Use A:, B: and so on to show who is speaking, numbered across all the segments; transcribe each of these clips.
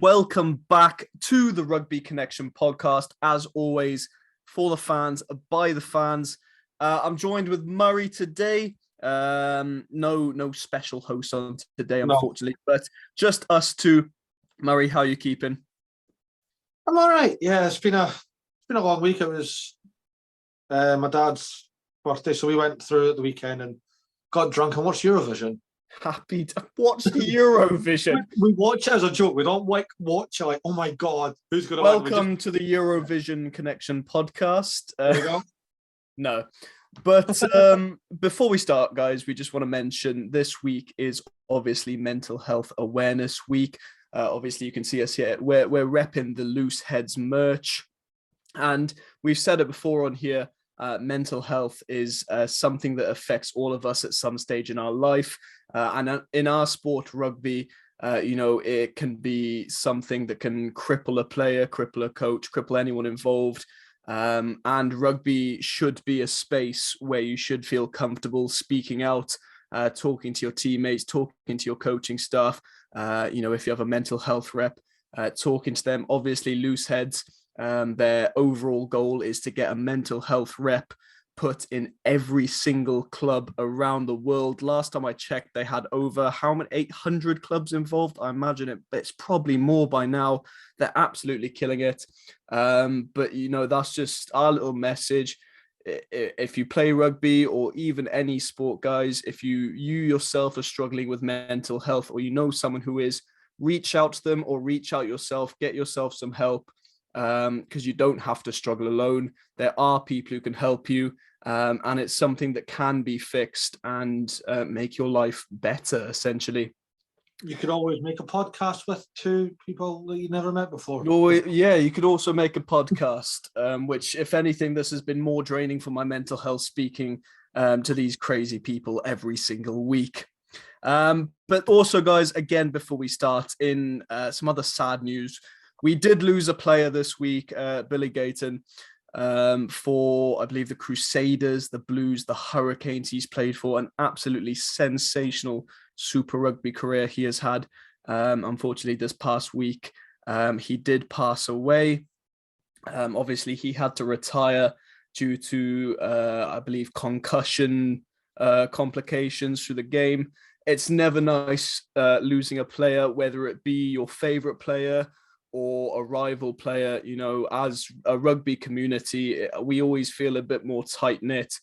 A: welcome back to the Rugby Connection podcast. As always, for the fans, by the fans. I'm joined with Murray today. No special host on today, unfortunately, but just us two. Murray, how are you keeping?
B: I'm all right. Yeah, it's been a long week. It was my dad's birthday, so we went through at the weekend and got drunk and watched Eurovision.
A: Happy to watch the Eurovision.
B: We watch it as a joke. We don't watch it like, oh my God, who's going to
A: Welcome to the Eurovision Connection podcast.
B: There you go.
A: No. But before we start, guys, we just want to mention this week is obviously Mental Health Awareness Week. Obviously, you can see us here. We're repping the Loose Heads merch. And we've said it before on here, mental health is something that affects all of us at some stage in our life. And in our sport, rugby, it can be something that can cripple a player, cripple a coach, cripple anyone involved. And rugby should be a space where you should feel comfortable speaking out, talking to your teammates, talking to your coaching staff. If you have a mental health rep, talking to them. Obviously, Loose Heads, their overall goal is to get a mental health rep put in every single club around the world. Last time I checked, they had over 800 clubs involved. I imagine it's probably more by now. They're absolutely killing it. But that's just our little message. If you play rugby or even any sport, guys, if you yourself are struggling with mental health, or you know someone who is, reach out to them or reach out yourself, get yourself some help, because you don't have to struggle alone. There are people who can help you, and it's something that can be fixed and make your life better, essentially.
B: You could always make a podcast with two people that you never met before.
A: Yeah, you could also make a podcast, which, if anything, this has been more draining for my mental health, speaking to these crazy people every single week. But also, guys, again, before we start, in some other sad news, we did lose a player this week, Billy Gayton, for, I believe, the Crusaders, the Blues, the Hurricanes. He's played for an absolutely sensational Super Rugby career he has had. Unfortunately, this past week, he did pass away. Obviously, he had to retire due to, I believe, concussion complications through the game. It's never nice losing a player, whether it be your favorite player or a rival player. As a rugby community, we always feel a bit more tight-knit.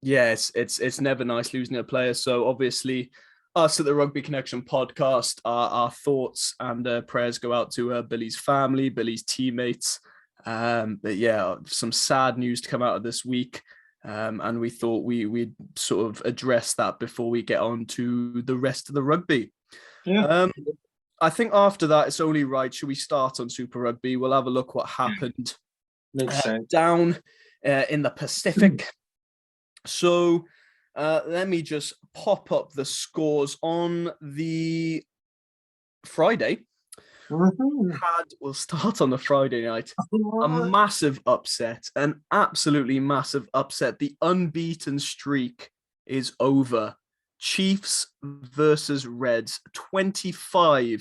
A: It's never nice losing a player. So obviously, us at the Rugby Connection podcast, our thoughts and prayers go out to Billy's family, Billy's teammates. But yeah, some sad news to come out of this week. And we thought we'd sort of address that before we get on to the rest of the rugby.
B: Yeah.
A: I think after that, it's only right. Should we start on Super Rugby? We'll have a look what happened down in the Pacific. So let me just pop up the scores on the Friday. We'll start on the Friday night. A massive upset, an absolutely massive upset. The unbeaten streak is over. Chiefs versus Reds, 25-22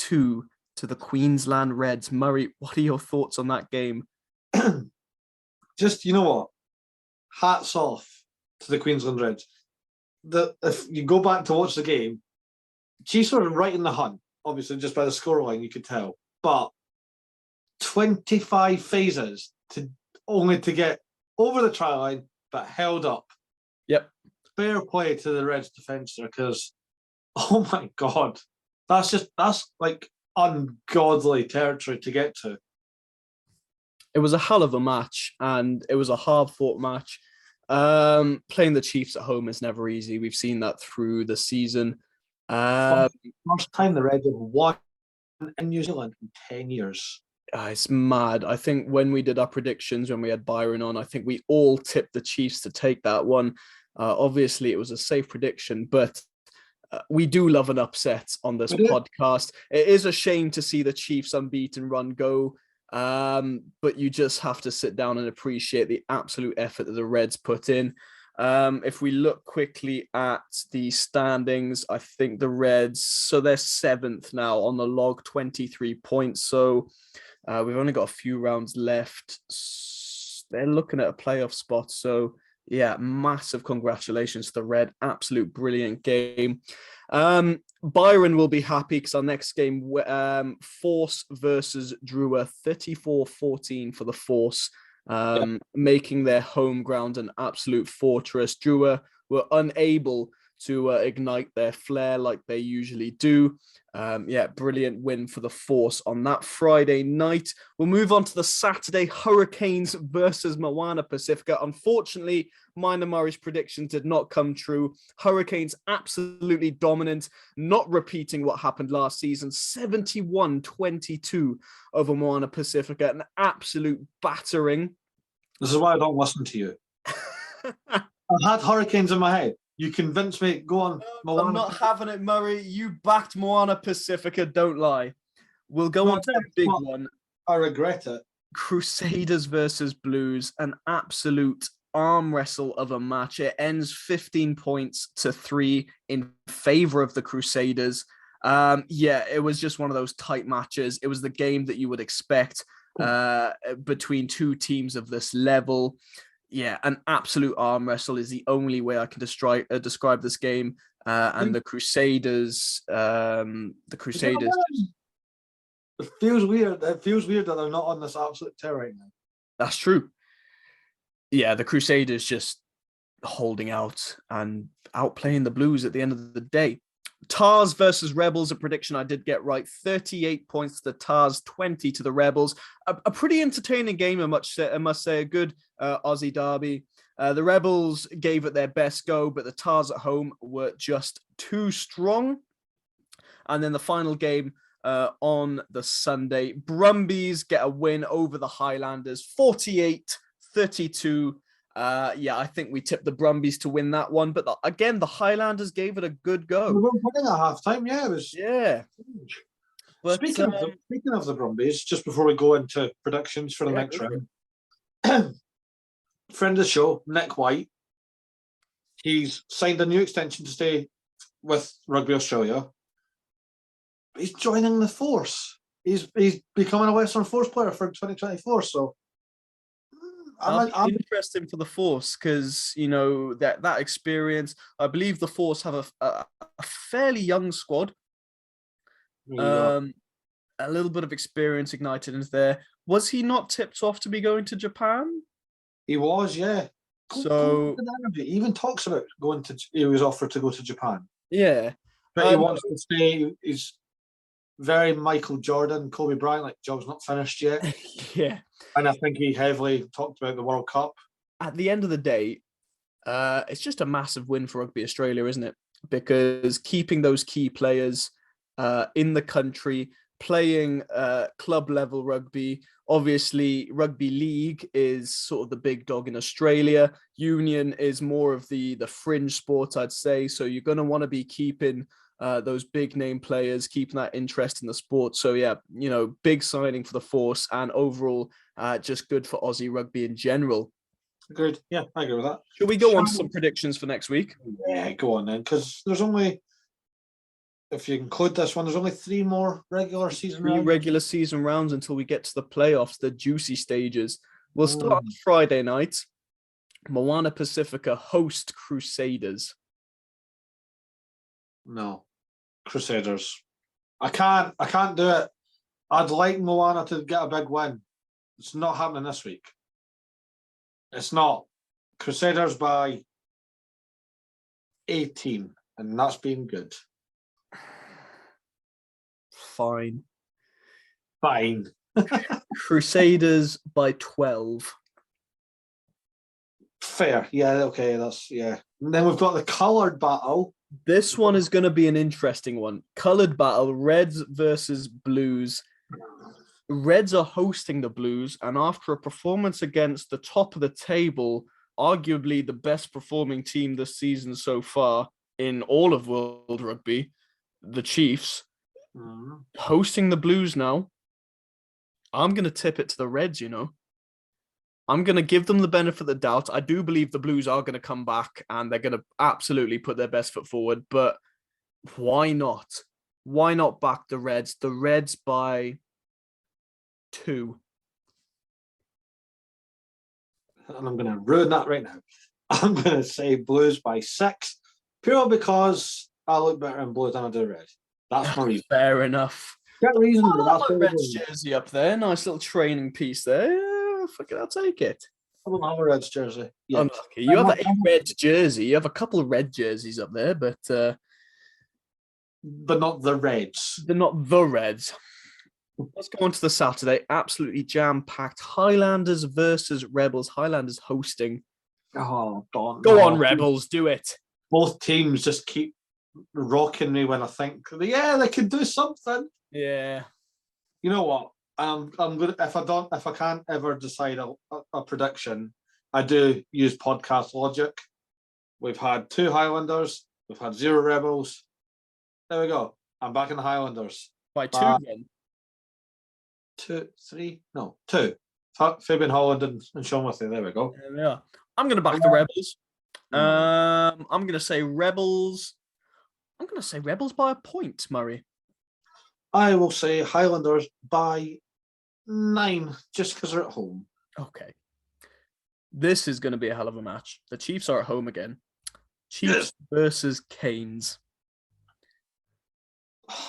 A: to the Queensland Reds. Murray, what are your thoughts on that game?
B: Just, you know what? Hats off to the Queensland Reds. If you go back to watch the game, Chiefs were right in the hunt. Obviously, just by the scoreline, you could tell. But 25 phases only to get over the try line, but held up.
A: Yep.
B: Fair play to the Reds defence there, because, oh my God, that's like ungodly territory to get to.
A: It was a hell of a match, and it was a hard-fought match. Playing the Chiefs at home is never easy. We've seen that through the season.
B: First time the Reds have won in New Zealand in 10 years.
A: It's mad. I think when we did our predictions, when we had Byron on, I think we all tipped the Chiefs to take that one. Obviously, it was a safe prediction, but we do love an upset on this podcast. It is a shame to see the Chiefs' unbeaten run go, but you just have to sit down and appreciate the absolute effort that the Reds put in. If we look quickly at the standings, I think the Reds, so they're 7th now on the log, 23 points. So we've only got a few rounds left. They're looking at a playoff spot. So yeah, massive congratulations to the Red. Absolute brilliant game. Byron will be happy because our next game, Force versus Drua, 34-14 for the Force, making their home ground an absolute fortress. Drua were unable to ignite their flair like they usually do. Brilliant win for the Force on that Friday night. We'll move on to the Saturday, Hurricanes versus Moana Pacifica. Unfortunately, Minor Murray's prediction did not come true. Hurricanes absolutely dominant, not repeating what happened last season. 71-22 over Moana Pacifica, an absolute battering.
B: This is why I don't listen to you. I had Hurricanes in my head. You convinced me. Go on,
A: Moana. I'm not having it, Murray. You backed Moana Pacifica. Don't lie. We'll go on to the big one.
B: I regret it.
A: Crusaders versus Blues, an absolute arm wrestle of a match. It ends 15 points to 3 in favor of the Crusaders. It was just one of those tight matches. It was the game that you would expect between two teams of this level. Yeah, an absolute arm wrestle is the only way I can describe this game. And the Crusaders,
B: It feels weird. It feels weird that they're not on this absolute tear right now.
A: That's true. Yeah, the Crusaders just holding out and outplaying the Blues at the end of the day. Tars versus Rebels, a prediction I did get right. 38 points to the Tars, 20 to the Rebels. A pretty entertaining game, I must say. A good Aussie derby. The Rebels gave it their best go, but the Tars at home were just too strong. And then the final game on the Sunday, Brumbies get a win over the Highlanders, 48-32. I think we tipped the Brumbies to win that one. But again, the Highlanders gave it a good go.
B: We were winning at halftime, it was.
A: Yeah.
B: But, speaking of the Brumbies, just before we go into predictions for the next round, friend of the show, Nick White, he's signed a new extension to stay with Rugby Australia. He's joining the Force. He's becoming a Western Force player for 2024. So
A: I'm interested for the Force because that experience. I believe the Force have a fairly young squad. A little bit of experience ignited into there. Was he not tipped off to be going to Japan?
B: He was, yeah.
A: So
B: he even talks about going to. He was offered to go to Japan.
A: Yeah,
B: but he wants to stay. He's very Michael Jordan, Kobe Bryant. Like, job's not finished yet.
A: Yeah.
B: And I think he heavily talked about the World Cup.
A: At the end of the day, it's just a massive win for Rugby Australia, isn't it? Because keeping those key players in the country, playing club level rugby. Obviously, rugby league is sort of the big dog in Australia. Union is more of the fringe sport, I'd say. So you're going to want to be keeping those big name players, keeping that interest in the sport. So yeah, big signing for the Force, and overall just good for Aussie rugby in general.
B: Agreed. Yeah, I agree with that.
A: Should we go on to some predictions for next week?
B: Yeah, go on then, because there's only, if you include this one, there's only 3 more regular season rounds.
A: 3 regular season rounds until we get to the playoffs, the juicy stages. We'll start on Friday night. Moana Pacifica host Crusaders.
B: No, Crusaders. I can't do it. I'd like Moana to get a big win. It's not happening this week. It's not. Crusaders by 18, and that's been good.
A: Fine. Crusaders by 12.
B: Fair. Yeah, okay, that's, yeah. And then we've got the coloured battle.
A: This one is going to be an interesting one. Coloured battle, Reds versus Blues. Reds are hosting the Blues, and after a performance against the top of the table, arguably the best performing team this season so far in all of World Rugby, the Chiefs, hosting the Blues now. I'm going to tip it to the Reds, I'm going to give them the benefit of the doubt. I do believe the Blues are going to come back and they're going to absolutely put their best foot forward. But why not? Why not back the Reds? The Reds by 2.
B: And I'm going to ruin that right now. I'm going to say Blues by 6, purely because I look better in blue than I do red. That's my reason.
A: Fair enough.
B: That reason.
A: Oh, that's my Reds jersey up there. Nice little training piece there. Yeah, fuck it, I'll take it.
B: I don't have a Reds jersey. Yes.
A: Unlucky. You have a red jersey. You have a couple of red jerseys up there, but
B: not the Reds.
A: They're not the Reds. Let's go on to the Saturday. Absolutely jam-packed. Highlanders versus Rebels. Highlanders hosting.
B: Oh, don't.
A: Go on, Rebels. Do it.
B: Both teams just keep rocking me when I think, yeah, they can do something.
A: Yeah.
B: You know what? I'm good. If I can't ever decide a prediction, I do use podcast logic. We've had 2 Highlanders. We've had 0 Rebels. There we go. I'm back in the Highlanders.
A: By 2 then?
B: 2, 3, no, 2. Fabian Holland and Sean Withy. There we go.
A: There we are. I'm going to back the Rebels. I'm going to say Rebels. I'm going to say Rebels by a point, Murray.
B: I will say Highlanders by 9, just because they're at home.
A: Okay. This is going to be a hell of a match. The Chiefs are at home again. Chiefs versus Canes.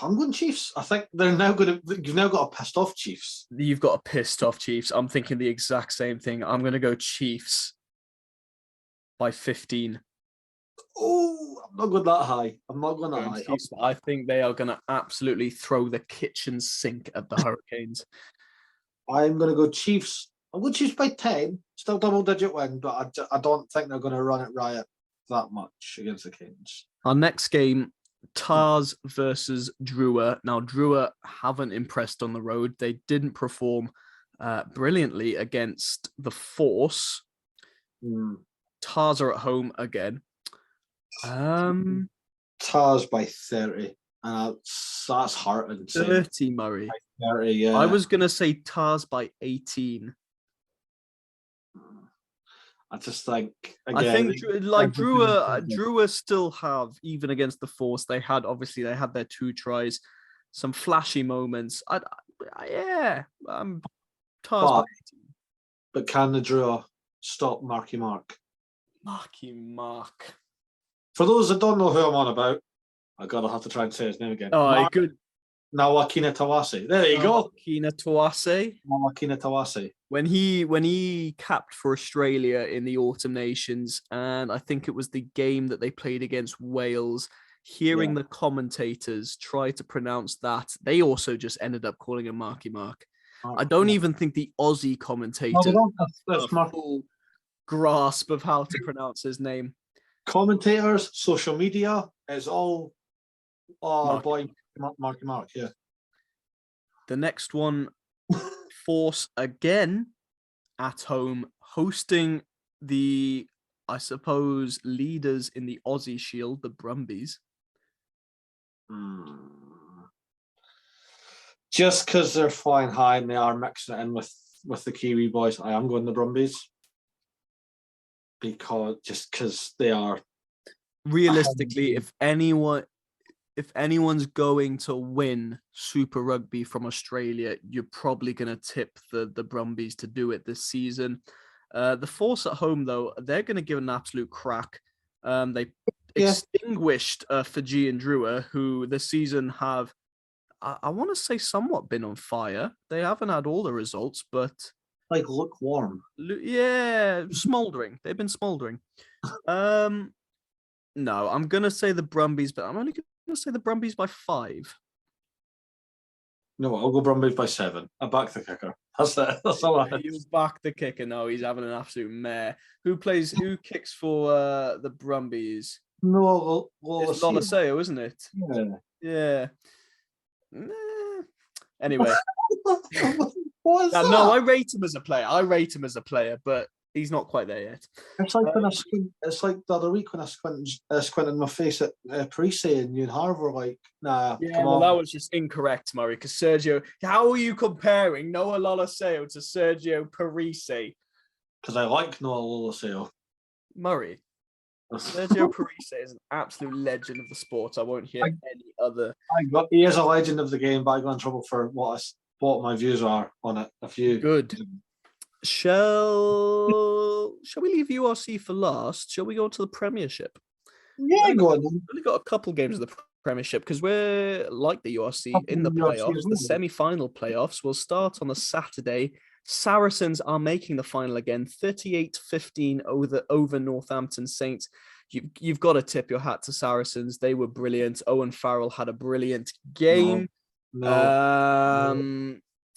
B: I'm going Chiefs. I think they're now going to. You've now got a pissed off Chiefs.
A: You've got a pissed off Chiefs. I'm thinking the exact same thing. I'm going to go Chiefs by 15.
B: Oh, I'm not going that high. I'm not going that high.
A: Chiefs, I think they are going to absolutely throw the kitchen sink at the Hurricanes.
B: I'm going to go Chiefs. I'm going Chiefs by 10. Still double-digit win, but I don't think they're going to run it riot that much against the Canes.
A: Our next game, Tars versus Drua. Now, Drua haven't impressed on the road. They didn't perform brilliantly against the Force. Tars are at home again.
B: Tars by 30. And that's heart and
A: 30, Murray.
B: 30, yeah.
A: I was going to say Tars by 18.
B: I just think, again,
A: I think like Drua still have, even against the Force, they had their 2 tries, some flashy moments. Tars by 18.
B: But can the Drua stop Marky Mark?
A: Marky Mark.
B: For those that don't know who I'm on about, I gotta have to try and say his name again.
A: Oh, good.
B: Nawakina Tawase. There you go.
A: Nawakina
B: Tawase.
A: When he capped for Australia in the Autumn Nations, and I think it was the game that they played against Wales, hearing the commentators try to pronounce that, they also just ended up calling him Marky Mark. I don't even think the Aussie commentators have a full grasp of how to pronounce his name.
B: Commentators, social media, it's all Marky Mark, yeah.
A: The next one, Force again at home, hosting the, I suppose, leaders in the Aussie Shield, the Brumbies.
B: Just because they're flying high and they are mixing it in with the Kiwi boys, I am going the Brumbies. Because they are
A: realistically, if anyone's going to win Super Rugby from Australia, you're probably going to tip the Brumbies to do it this season. The Force at home, though, they're going to give an absolute crack. They extinguished Fijian Drua, who this season have, I want to say, somewhat been on fire. They haven't had all the results, but
B: like lukewarm.
A: Yeah, smoldering. They've been smoldering. No, I'm going to say the Brumbies, but I'm only going to say the Brumbies by 5.
B: No, I'll go Brumbies by 7. I back the kicker. That's it. That's all I have.
A: You back the kicker. No, he's having an absolute mare. Who kicks for the Brumbies?
B: No,
A: it's Lolaseo, isn't it? Yeah. Anyway. No, I rate him as a player. But he's not quite there yet.
B: It's like it's like the other week when I squinted my face at Parise and you and Harv were like, nah.
A: Yeah, well, that was just incorrect, Murray, because Sergio, how are you comparing Noah Lolaseo to Sergio Parise?
B: because I like Noah Loloseo.
A: Murray. Sergio Parisse is an absolute legend of the sport. I won't hear any other.
B: He is a legend of the game, but I got in trouble for what my views are on it.
A: Good. Shall we leave URC for last? Shall we go to the Premiership?
B: Yeah, go on.
A: We've only got a couple games of the Premiership because we're like the URC in the playoffs. The semi-final playoffs will start on a Saturday. Saracens are making the final again, 38-15 over Northampton Saints. You've got to tip your hat to Saracens. They were brilliant. Owen Farrell had a brilliant game.
B: No.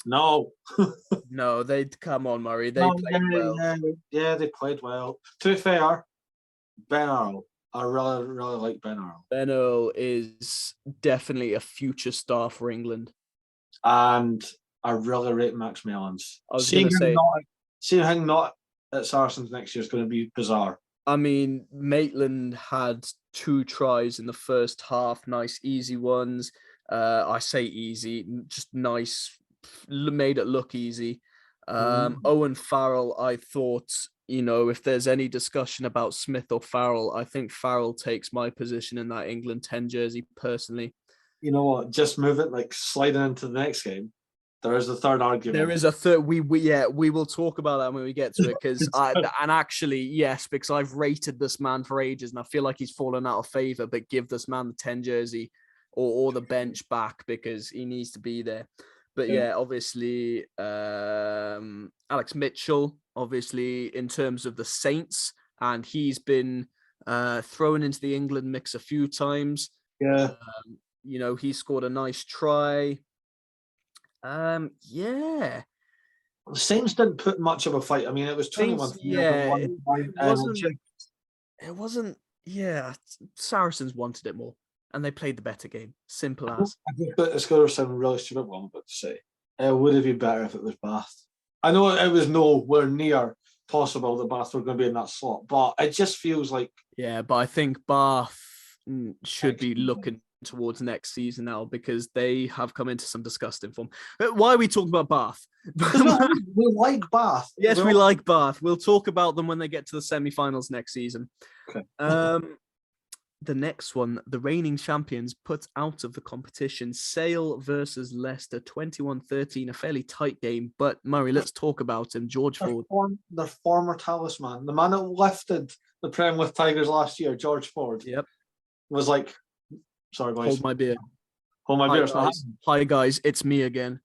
A: No, come on, Murray. They played well.
B: Yeah, they played well. To be fair, Ben Earl. I really, really like Ben Earl.
A: Ben Earl is definitely a future star for England.
B: And I really rate Max Mellons.
A: I was going to say,
B: seeing him not at Saracens next year is going to be bizarre.
A: I mean, Maitland had 2 tries in the first half, nice, easy ones. I say easy, just nice, made it look easy. Owen Farrell, I thought, if there's any discussion about Smith or Farrell, I think Farrell takes my position in that England 10 jersey personally.
B: You know what? Just move it, sliding into the next game. There is a third argument.
A: There is a third. We will talk about that when we get to it because because I've rated this man for ages and I feel like he's fallen out of favor. But give this man the 10 jersey or the bench back because he needs to be there. But obviously Alex Mitchell, obviously in terms of the Saints, and he's been thrown into the England mix a few times.
B: Yeah,
A: he scored a nice try. The
B: Saints didn't put much of a fight. I mean, it was 21.
A: It wasn't. Yeah, Saracens wanted it more, and they played the better game. Simple as.
B: I think the score was some really stupid one, but to say it would have been better if it was Bath. I know it was nowhere near possible that Bath were going to be in that slot, but it just feels like.
A: Yeah, but I think Bath should be looking towards next season now because they have come into some disgusting form. Why are we talking about Bath?
B: We like Bath.
A: Yes, we like Bath. We'll talk about them when they get to the semi-finals next season.
B: Okay.
A: The next one, the reigning champions put out of the competition, Sale versus Leicester, 21-13, a fairly tight game. But Murray, let's talk about him. George Ford.
B: Their former talisman, the man that lifted the Prem with Tigers last year, George Ford.
A: Yep.
B: Was like, sorry, boys.
A: Hold my beer.
B: Hold my beer.
A: Hi, guys. It's me again.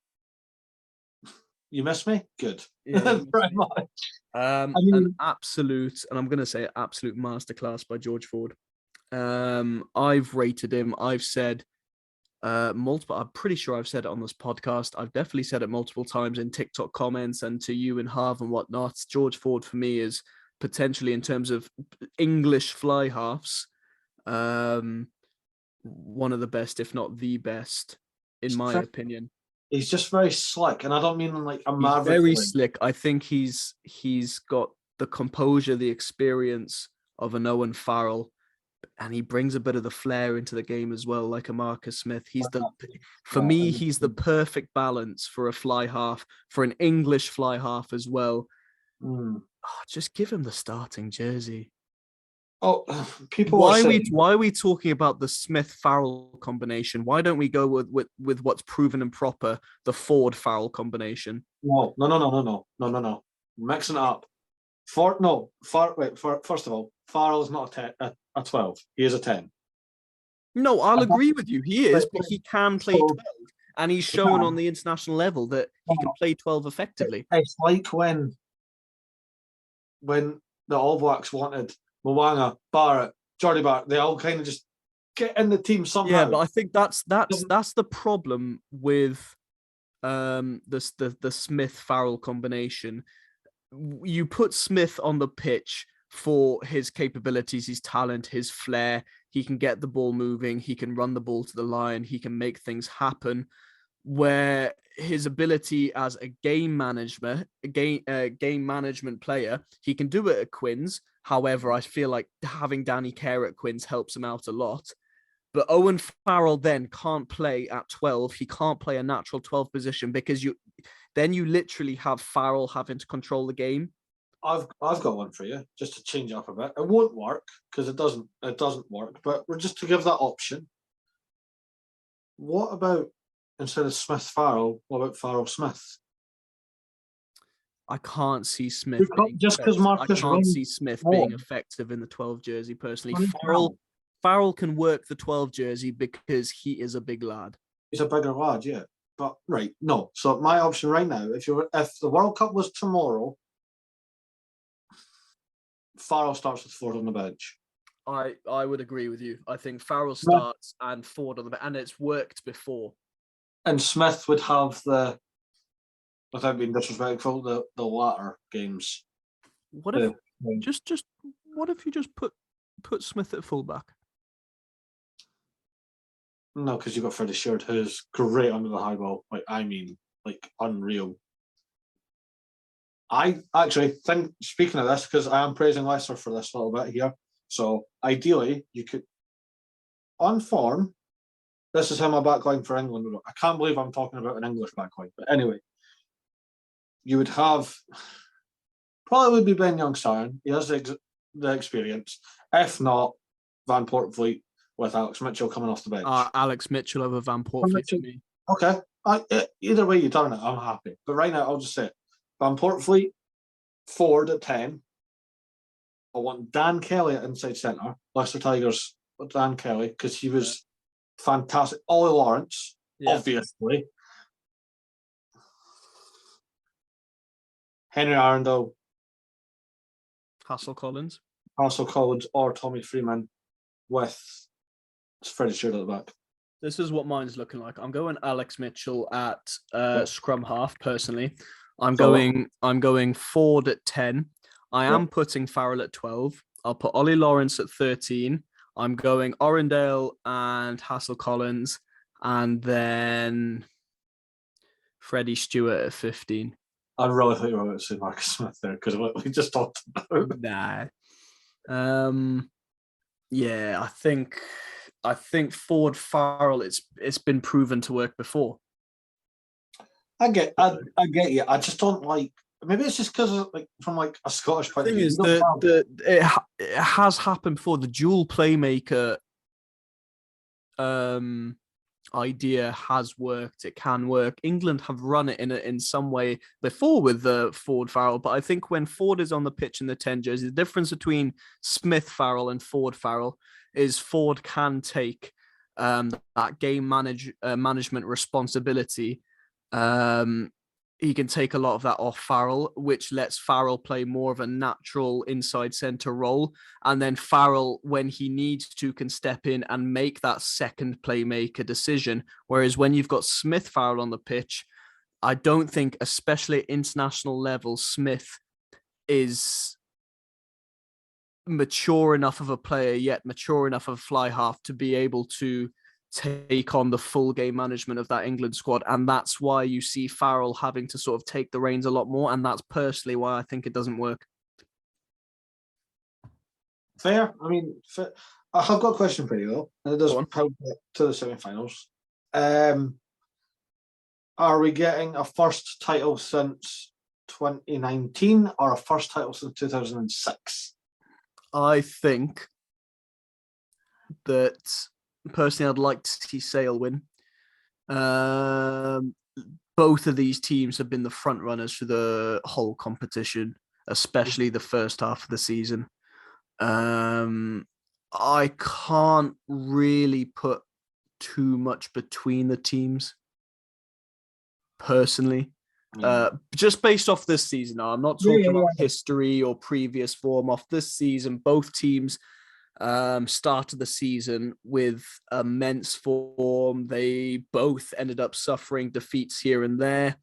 B: You miss me? Good.
A: Yeah,
B: very much.
A: An absolute, and I'm going to say absolute masterclass by George Ford. I've rated him. I've said multiple. I'm pretty sure I've said it on this podcast. I've definitely said it multiple times in TikTok comments and to you and Harv and whatnot. George Ford for me is potentially, in terms of English fly halves, one of the best, if not the best, in my opinion.
B: He's just very slick, and I don't mean like a maverick.
A: Very slick. I think he's got the composure, the experience of an Owen Farrell, and he brings a bit of the flair into the game as well, like a Marcus Smith. He's the perfect balance for a fly half, for an English fly half as well. Just give him the starting jersey.
B: Oh, people.
A: Why are we talking about the Smith-Farrell combination? Why don't we go with what's proven and proper, the Ford-Farrell combination?
B: No. Mixing it up. First of all, Farrell is not a 12. He is a 10.
A: No, I'll agree with you. He is, but he can play 12, and he's shown on the international level that he can play 12 effectively.
B: It's like when the All Blacks wanted Mwanga, Barrett, Jordy Barrett, they all kind of just get in the team somehow.
A: Yeah, but I think that's the problem with the Smith-Farrell combination. You put Smith on the pitch for his capabilities, his talent, his flair. He can get the ball moving. He can run the ball to the line. He can make things happen. Where his ability as a game management player, he can do it at Quins. However, I feel like having Danny Kerr at Quins helps him out a lot. But Owen Farrell then can't play at 12. He can't play a natural 12 position because you literally have Farrell having to control the game.
B: I've got one for you, just to change up a bit. It won't work because it doesn't work, but we're just to give that option. What about instead of Smith Farrell, what about Farrell Smith?
A: I can't see Smith being
B: Just because
A: effective.
B: Marcus
A: I can't see Smith being effective in the 12 jersey personally. Farrell can work the 12 jersey because he is a big lad.
B: He's a bigger lad, yeah. But right, no. So my option right now, if the World Cup was tomorrow, Farrell starts with Ford on the bench.
A: I would agree with you. I think Farrell starts and Ford on the bench, and it's worked before.
B: And Smith would have without being disrespectful, the latter games.
A: What if what if you just put Smith at fullback?
B: No, because you've got Freddie Sheard, who's great under the high ball. Unreal. I actually think, speaking of this, because I am praising Leicester for this little bit here. So ideally, you could, on form, this is how my backline for England would look. I can't believe I'm talking about an English backline, but anyway, you would have probably would be Ben Young-Sarn. He has the experience. If not, Van Portfleet with Alex Mitchell coming off the bench.
A: Alex Mitchell over Van Portfleet for me.
B: Okay. Either way you turn it, I'm happy. But right now, I'll just say it. Van Portfleet, Ford at 10. I want Dan Kelly at inside centre. Leicester Tigers with Dan Kelly, because he was fantastic. Ollie Lawrence, obviously. Henry Arundel.
A: Hassel Collins,
B: or Tommy Freeman with Freddie Sheard at the back.
A: This is what mine's looking like. I'm going Alex Mitchell at scrum half. Personally, I'm going Ford at 10. I am putting Farrell at 12. I'll put Ollie Lawrence at 13. I'm going Orendale and Hassel Collins, and then Freddie Stewart at 15.
B: I really thought you were going to say Marcus Smith there because what we just talked about.
A: Nah. Yeah, I think Ford Farrell. It's been proven to work before.
B: I get you. I just don't like. Maybe it's just because from a Scottish point of view.
A: It has happened before. The dual playmaker idea has worked. It can work. England have run it in some way before with Ford Farrell, but I think when Ford is on the pitch in the 10 jersey, the difference between Smith Farrell and Ford Farrell is Ford can take that game management responsibility. He can take a lot of that off Farrell, which lets Farrell play more of a natural inside centre role. And then Farrell, when he needs to, can step in and make that second playmaker decision. Whereas when you've got Smith Farrell on the pitch, I don't think, especially at international level, Smith is mature enough of a player yet, mature enough of a fly half to be able to take on the full game management of that England squad. And that's why you see Farrell having to sort of take the reins a lot more. And that's personally why I think it doesn't work.
B: Fair. I mean, I have got a question for you, though. And it does help to the semi-finals. Are we getting a first title since 2019 or a first title since 2006?
A: I think that personally, I'd like to see Sale win. Both of these teams have been the front runners for the whole competition, especially the first half of the season. I can't really put too much between the teams, personally. Just based off this season. Now, I'm not talking about history or previous form. Off this season, both teams started the season with immense form. They both ended up suffering defeats here and there.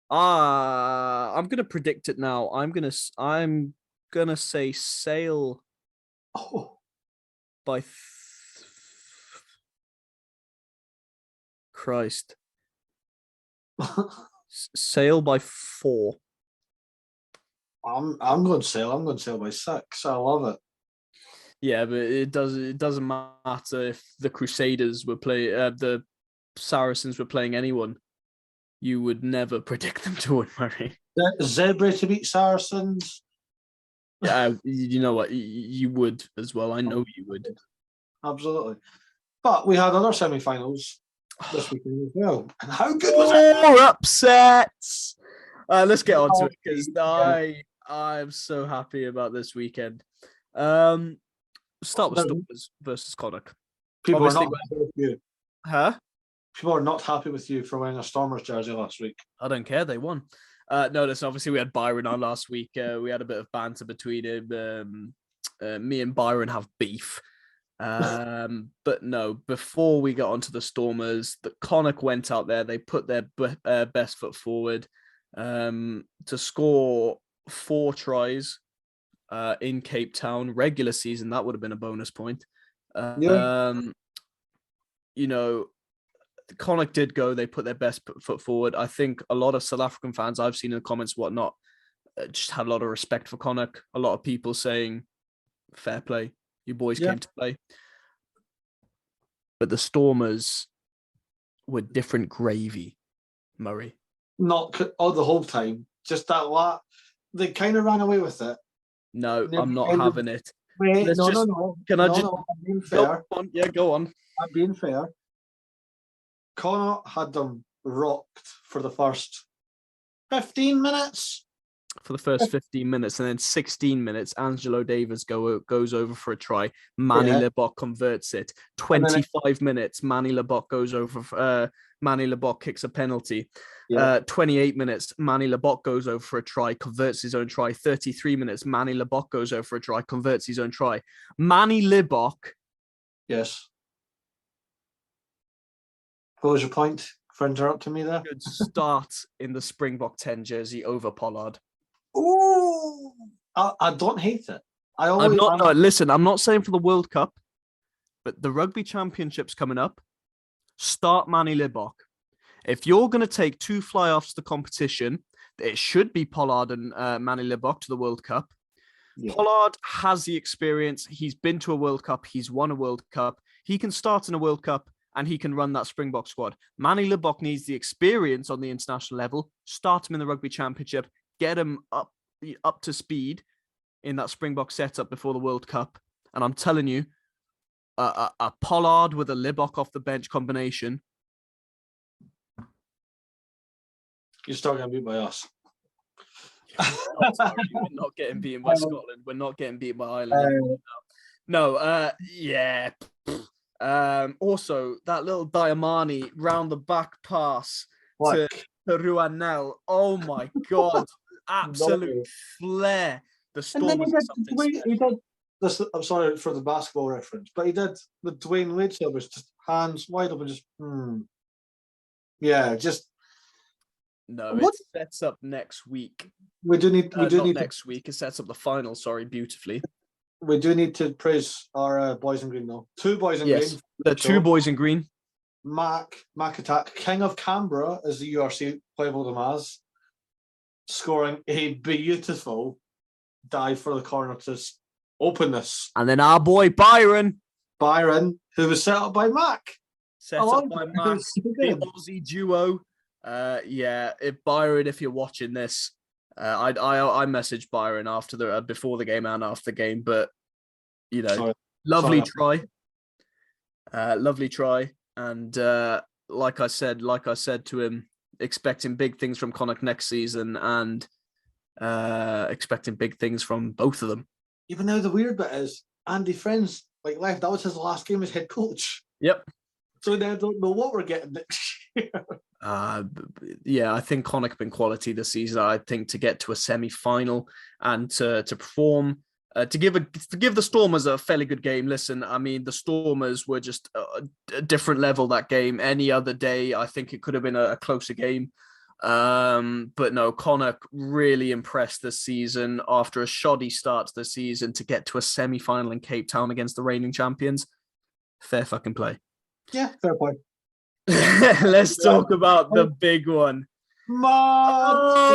A: I'm gonna predict it now. I'm gonna say Sale by Christ. Sale by 4.
B: I'm going Sale. I'm going Sale by 6. I love it.
A: Yeah, but it doesn't matter if the Crusaders were the Saracens were playing anyone. You would never predict them to win, Murray.
B: Zebra to beat Saracens.
A: Yeah, you know what? You would as well. I know you would.
B: Absolutely. But we had other semi-finals this weekend as well. And how good was it?
A: More upsets. Let's get on to it because I'm so happy about this weekend. Start with Stormers versus Connacht.
B: People are not happy with you.
A: Huh?
B: People are not happy with you for wearing a Stormers jersey last week.
A: I don't care. They won. No, listen, obviously we had Byron on last week. We had a bit of banter between him. Me and Byron have beef. But no, before we got onto the Stormers, the Connacht went out there. They put their best foot forward to score 4 tries in Cape Town. Regular season, that would have been a bonus point. You know, Connacht did go. They put their best foot forward. I think a lot of South African fans I've seen in the comments, whatnot, just had a lot of respect for Connacht. A lot of people saying, fair play. You boys came to play. But the Stormers were different gravy, Murray.
B: Not the whole time. Just that lot. They kind of ran away with it.
A: No, I'm not having it.
B: Wait, no.
A: Can I just...
B: I'm being fair.
A: Go on. Yeah, go on.
B: I'm being fair. Connacht had them rocked for the first 15 minutes.
A: For the first 15 minutes, and then 16 minutes, Angelo Davis goes over for a try. Manny Lebok converts it. 25 minutes, Manny Lebok goes over. Manny Lebok kicks a penalty. 28 minutes, Manny Lebok goes over for a try, converts his own try. 33 minutes, Manny Lebok goes over for a try, converts his own try. Manny Lebok.
B: Yes. What was your point for interrupting me there?
A: Good start in the Springbok 10 jersey over Pollard.
B: Ooh, I don't hate it.
A: Listen, I'm not saying for the World Cup, but the Rugby Championship's coming up. Start Manny Lebok. If you're going to take 2 fly-offs to competition, it should be Pollard and Manny Lebok to the World Cup. Yeah. Pollard has the experience. He's been to a World Cup. He's won a World Cup. He can start in a World Cup, and he can run that Springbok squad. Manny Lebok needs the experience on the international level. Start him in the Rugby Championship. Get him up to speed in that Springbok setup before the World Cup. And I'm telling you, a Pollard with a Lebok off the bench combination.
B: You're still going to beat by us.
A: Sorry, we're not getting beaten by Scotland. We're not getting beaten by Ireland. Also, that little Diamani round the back pass to Ruanel. Oh my God. Absolute flair. The Stormers.
B: I'm sorry for the basketball reference, but he did the Dwayne Wade service, just hands wide open, just
A: it sets up next week.
B: We do need
A: next week. It sets up the final. Sorry, beautifully.
B: We do need to praise our boys in green, though. 2 boys in green.
A: The 2 boys in green.
B: Mac Attack, King of Canberra, as the URC labelled him as, scoring a beautiful dive for the corner to open this.
A: And then our boy Byron,
B: who was set up by Mac.
A: The Aussie duo. If Byron, if you're watching this, I messaged Byron before the game and after the game, but lovely try, and like I said to him, expecting big things from Connacht next season, and expecting big things from both of them.
B: Even though the weird bit is Andy Friends left. That was his last game as head coach.
A: Yep.
B: So now I don't know what we're getting next year.
A: I think Connacht have been quality this season. I think to get to a semi-final and to perform, to give the Stormers a fairly good game. Listen, I mean, the Stormers were just a different level that game. Any other day, I think it could have been a closer game. But no, Connacht really impressed this season after a shoddy start to the season to get to a semi-final in Cape Town against the reigning champions. Fair fucking play.
B: Yeah, fair play.
A: Let's talk about the big one.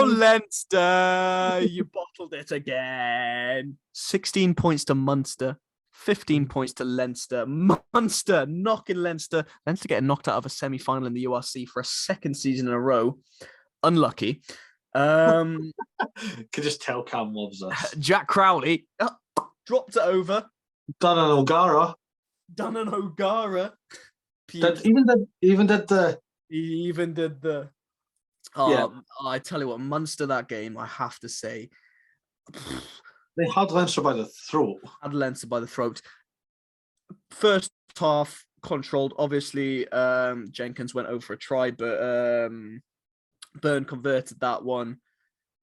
A: Leinster, you bottled it again. 16 points to Munster, 15 points to Leinster. Munster knocking Leinster. Leinster getting knocked out of a semi-final in the URC for a second season in a row. Unlucky.
B: Could just tell Cam loves us.
A: Jack Crowley dropped it over.
B: Dunnan O'Gara. He even did the.
A: Yeah. I tell you what, Munster that game, I have to say,
B: they had Leinster by the throat.
A: First half controlled. Obviously, Jenkins went over for a try, but Byrne converted that one.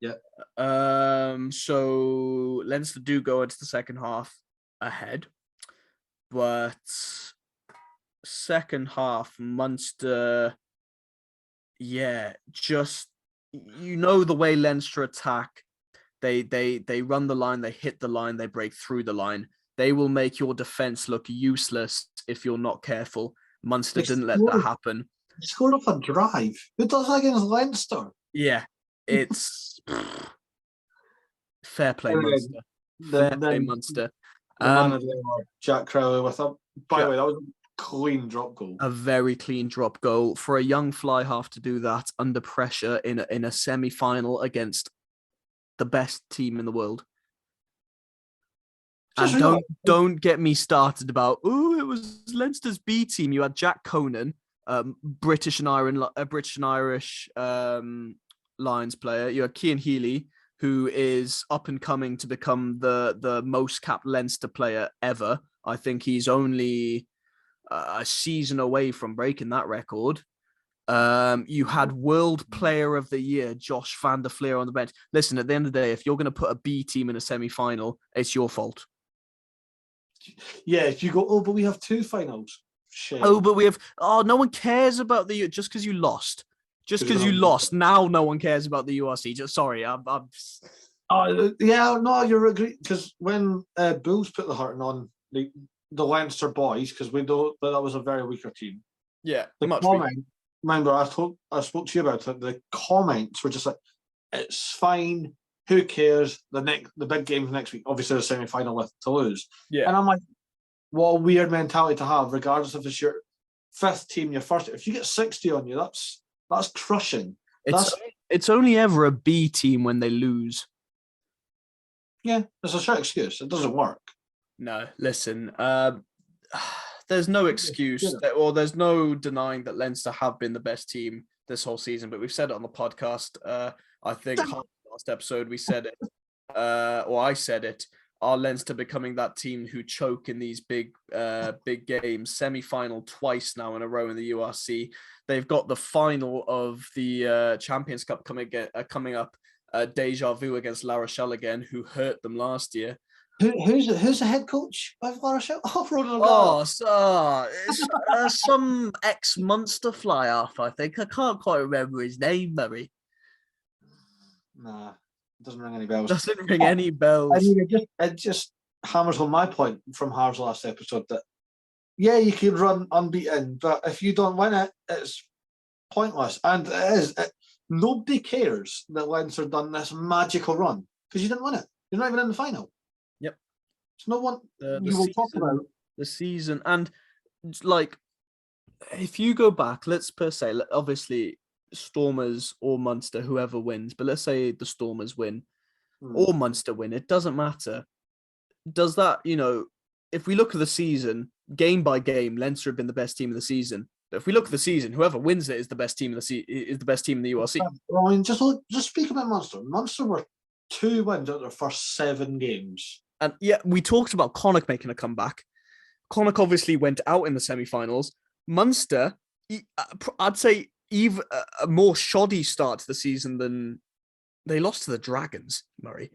B: Yeah.
A: So Leinster do go into the second half ahead, but second half Munster, just the way Leinster attack. They run the line, they hit the line, they break through the line. They will make your defense look useless if you're not careful. Munster didn't let that happen.
B: He scored off a drive. Who does that against Leinster?
A: Yeah, it's fair play, Munster. Fair play, Munster.
B: The manager, Jack Crowley, with a. By the way, that was a clean drop goal.
A: A very clean drop goal for a young fly half to do that under pressure in a semi-final against the best team in the world. And don't get me started about it was Leinster's B team. You had Jack Conan, British and Irish Lions player. You had Cian Healy, who is up and coming to become the most capped Leinster player ever. I think he's only a season away from breaking that record. You had World Player of the Year, Josh van der Fleer on the bench. Listen, at the end of the day, if you're going to put a B team in a semi-final, it's your fault.
B: Yeah, if you go, but we have two finals. Shit.
A: But we have. No one cares about just because you lost. Just because you lost, now no one cares about the URC. Sorry, I'm.
B: You're agree because when Bulls put the hurting on the Leinster boys, because we know that was a very weaker team.
A: Yeah,
B: remember, I spoke to you about it. The comments were just like, "It's fine. Who cares? The big game's next week. Obviously, the semi-final with Toulouse."
A: Yeah,
B: and I'm like, what a weird mentality to have, regardless if it's your fifth team, your first. If you get 60 on you, that's crushing.
A: It's only ever a B team when they lose.
B: Yeah, it's a short excuse. It doesn't work.
A: No, listen. There's no excuse, or there's no denying that Leinster have been the best team this whole season. But we've said it on the podcast. I think last episode we said it, or I said it. Are Leinster becoming that team who choke in these big games? Semi-final twice now in a row in the URC. They've got the final of the Champions Cup coming up. Deja vu against La Rochelle again, who hurt them last year.
B: Who's the head coach of La Rochelle?
A: It's some ex-Munster fly-off, I think. I can't quite remember his name, Murray.
B: Nah, it doesn't ring any bells.
A: I
B: mean, it just hammers home my point from Harv's last episode that, yeah, you can run unbeaten, but if you don't win it, it's pointless. And it is. Nobody cares that Leinster done this magical run because you didn't win it. You're not even in the final.
A: Yep.
B: It's no one you will talk about
A: the season. And like, if you go back, let's per se, obviously Stormers or Munster, whoever wins, but let's say the Stormers win or Munster win, it doesn't matter. Does that, if we look at the season, game by game, Leinster have been the best team of the season. But if we look at the season, whoever wins it is the best team in the URC.
B: Well, I mean, just speak about Munster. Munster were 2 wins out of their first 7 games.
A: And yeah, we talked about Connacht making a comeback. Connacht obviously went out in the semi-finals. Munster, I'd say, even a more shoddy start to the season than they lost to the Dragons, Murray.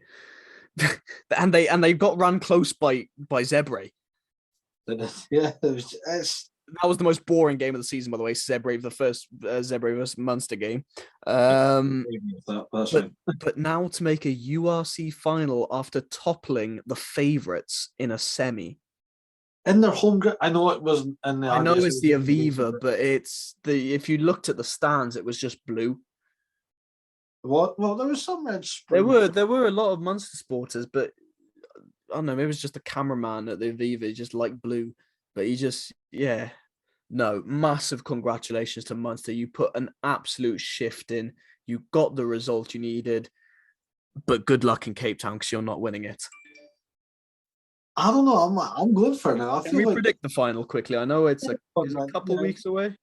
A: and they got run close by Zebre.
B: Yeah,
A: that was the most boring game of the season, by the way. Zebre, the first Zebre versus Munster game. But now to make a URC final after toppling the favourites in a semi.
B: In their home ground, I know it wasn't in the.
A: I know it's the Aviva, but it's if you looked at the stands, it was just blue.
B: What? Well, there was some red.
A: There were a lot of Munster supporters, but I don't know. Maybe it was just a cameraman at the Aviva. He just liked blue, but no. Massive congratulations to Munster. You put an absolute shift in. You got the result you needed, but good luck in Cape Town because you're not winning it.
B: I don't know. I'm good for it now. I
A: Can
B: feel
A: we
B: like
A: predict the final quickly? I know it's a couple weeks away.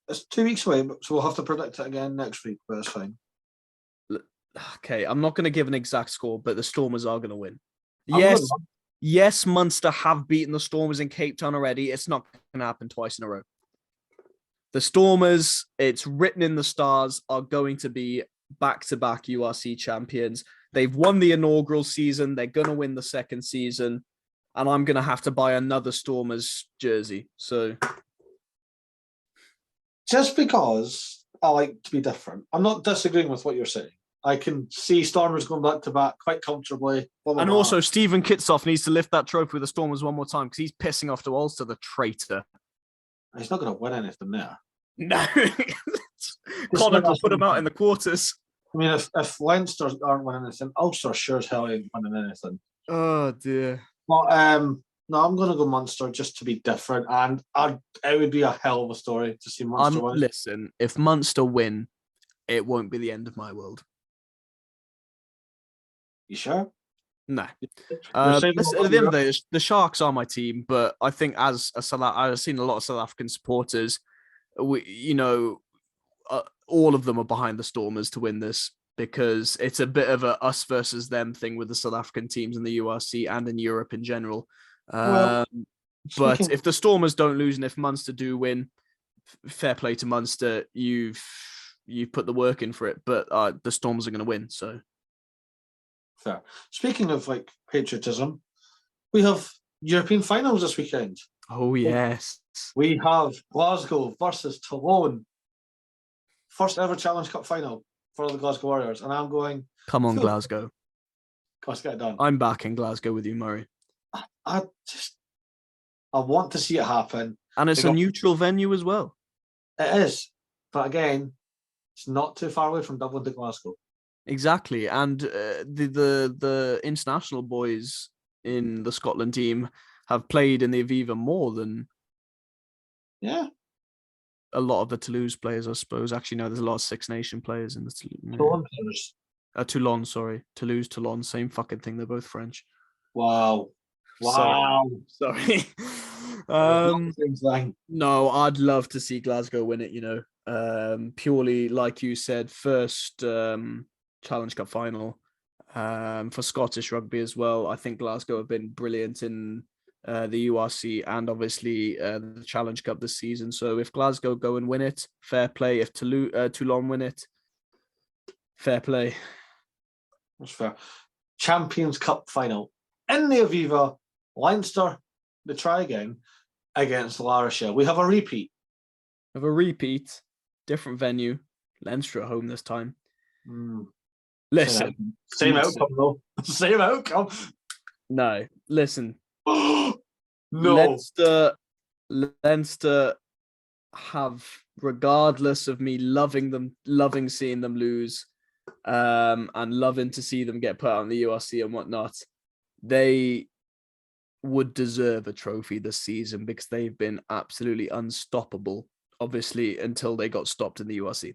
B: It's 2 weeks away, so we'll have to predict it again next week, but it's fine.
A: Okay, I'm not going to give an exact score, but the Stormers are going to win.
B: I'm
A: Yes, Munster have beaten the Stormers in Cape Town already. It's not going to happen twice in a row. The Stormers, it's written in the stars, are going to be back-to-back URC champions. They've won the inaugural season. They're going to win the second season. And I'm going to have to buy another Stormers jersey. So,
B: just because I like to be different, I'm not disagreeing with what you're saying. I can see Stormers going back to back quite comfortably. Blah, blah,
A: and
B: blah.
A: also, Stephen Kitsoff needs to lift that trophy with the Stormers one more time because he's pissing off to Ulster, the traitor.
B: He's not going to win anything there.
A: No. Connor will put him out in the quarters.
B: I mean, if Leinster aren't winning anything, Ulster sure as hell ain't winning anything.
A: Oh, dear.
B: But, no, I'm going to go Munster just to be different. And it would be a hell of a story to see Munster win.
A: Listen, if Munster win, it won't be the end of my world.
B: You sure?
A: No. At the end of the day, the Sharks are my team, but I think I've seen a lot of South African supporters. All of them are behind the Stormers to win this because it's a bit of a us versus them thing with the South African teams in the URC and in Europe in general. But if the Stormers don't lose and if Munster do win, fair play to Munster. You've put the work in for it, but the Stormers are going to win. So.
B: Fair. Speaking of like patriotism, we have European finals this weekend.
A: Oh yes,
B: we have Glasgow versus Toulon, first ever Challenge Cup final for the Glasgow Warriors, and I'm going.
A: Come on, Glasgow!
B: Let's get it done.
A: I'm back in Glasgow with you, Murray.
B: I want to see it happen,
A: and it's a neutral venue as well.
B: It is, but again, it's not too far away from Dublin to Glasgow.
A: Exactly, and the international boys in the Scotland team have played in the Aviva more than a lot of the Toulouse players, I suppose. Actually, no, there's a lot of Six Nation players in the Toulon, sorry. Toulouse, Toulon, same fucking thing. They're both French.
B: Wow.
A: Sorry. No, I'd love to see Glasgow win it, purely, like you said, first Challenge Cup final for Scottish rugby as well. I think Glasgow have been brilliant in the URC and obviously the Challenge Cup this season. So if Glasgow go and win it, fair play. If Toulon win it, fair play.
B: That's fair. Champions Cup final in the Aviva, Leinster, they try again against La Rochelle. We have a repeat.
A: Different venue. Leinster at home this time.
B: Listen. Same outcome, though. Same outcome.
A: No, listen.
B: No.
A: Leinster have, regardless of me loving seeing them lose, and loving to see them get put out in the URC and whatnot, they would deserve a trophy this season because they've been absolutely unstoppable, obviously, until they got stopped in the URC.